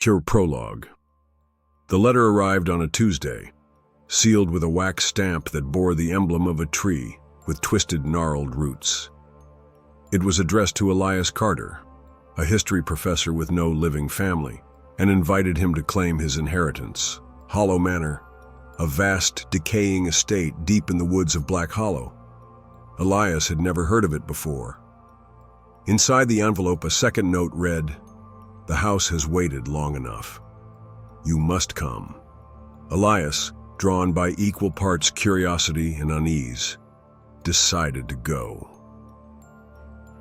Prologue. The letter arrived on a Tuesday, sealed with a wax stamp that bore the emblem of a tree with twisted, gnarled roots. It was addressed to Elias Carter, a history professor with no living family, and invited him to claim his inheritance, Hollow Manor, a vast, decaying estate deep in the woods of Black Hollow. Elias had never heard of it before. Inside the envelope, a second note read, "The house has waited long enough. You must come." Elias, drawn by equal parts curiosity and unease, decided to go.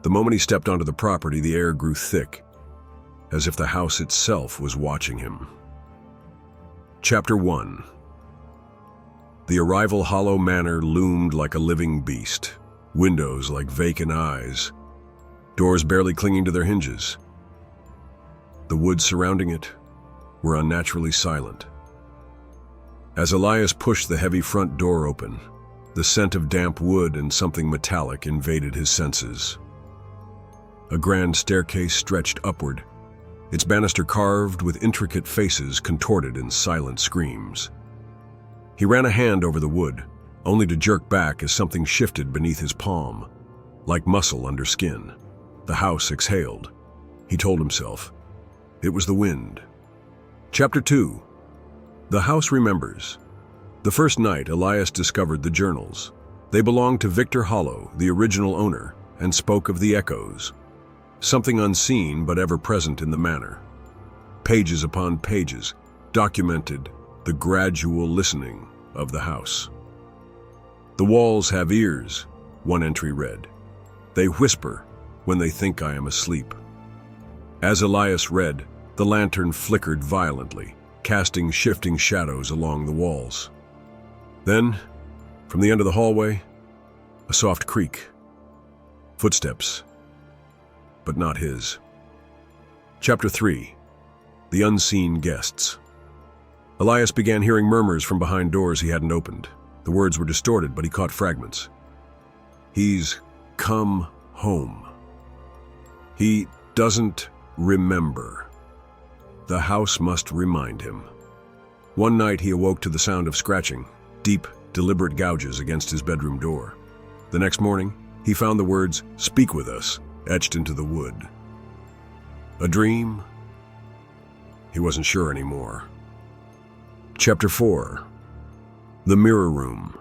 The moment he stepped onto the property, the air grew thick, as if the house itself was watching him. Chapter 1. The arrival Hollow Manor loomed like a living beast, windows like vacant eyes, doors barely clinging to their hinges. The woods surrounding it were unnaturally silent. As Elias pushed the heavy front door open, the scent of damp wood and something metallic invaded his senses. A grand staircase stretched upward, its banister carved with intricate faces contorted in silent screams. He ran a hand over the wood, only to jerk back as something shifted beneath his palm, like muscle under skin. The house exhaled. He told himself. It was the wind. Chapter 2. The house remembers. The first night, Elias discovered the journals. They belonged to Victor Hollow, the original owner, and spoke of the echoes, something unseen but ever present in the manor. Pages upon pages documented the gradual listening of the house. "The walls have ears," one entry read. "They whisper when they think I am asleep." As Elias read, the lantern flickered violently, casting shifting shadows along the walls. Then, from the end of the hallway, a soft creak. Footsteps, but not his. Chapter 3. The Unseen Guests. Elias began hearing murmurs from behind doors he hadn't opened. The words were distorted, but he caught fragments. "He's come home. He doesn't remember. The house must remind him." One night he awoke to the sound of scratching, deep, deliberate gouges against his bedroom door. The next morning, he found the words, "Speak with us," etched into the wood. A dream? He wasn't sure anymore. Chapter 4. The Mirror Room.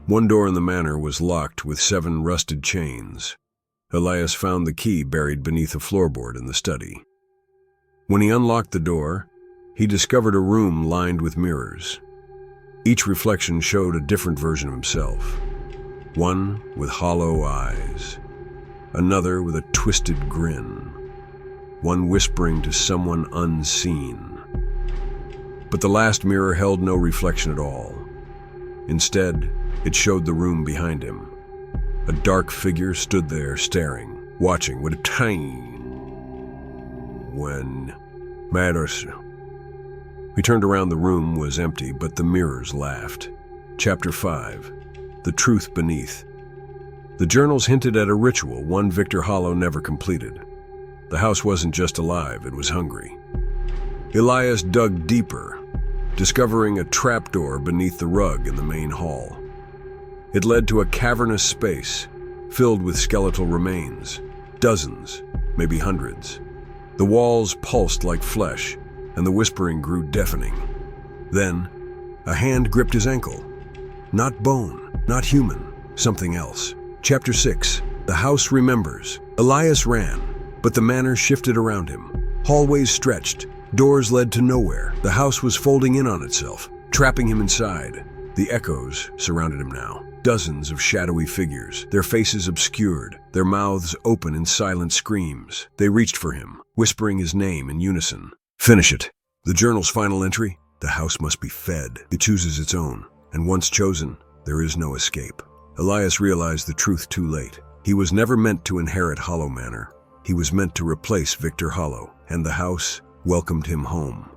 One door in the manor was locked with 7 rusted chains. Elias found the key buried beneath a floorboard in the study. When he unlocked the door, he discovered a room lined with mirrors. Each reflection showed a different version of himself. One with hollow eyes, another with a twisted grin, one whispering to someone unseen. But the last mirror held no reflection at all. Instead, it showed the room behind him. A dark figure stood there staring, watching with a time when matters. He turned around. The room was empty, but the mirrors laughed. Chapter 5. The Truth Beneath. The journals hinted at a ritual one Victor Hollow never completed. The house wasn't just alive, it was hungry. Elias dug deeper, discovering a trapdoor beneath the rug in the main hall. It led to a cavernous space filled with skeletal remains, dozens, maybe hundreds. The walls pulsed like flesh, and the whispering grew deafening. Then, a hand gripped his ankle. Not bone, not human, something else. Chapter 6. The House Remembers. Elias ran, but the manor shifted around him. Hallways stretched, doors led to nowhere. The house was folding in on itself, trapping him inside. The echoes surrounded him now. Dozens of shadowy figures, their faces obscured, their mouths open in silent screams. They reached for him, whispering his name in unison. Finish it. The journal's final entry: the house must be fed. It chooses its own, and once chosen, there is no escape. Elias realized the truth too late. He was never meant to inherit Hollow Manor. He was meant to replace Victor Hollow, and the house welcomed him home.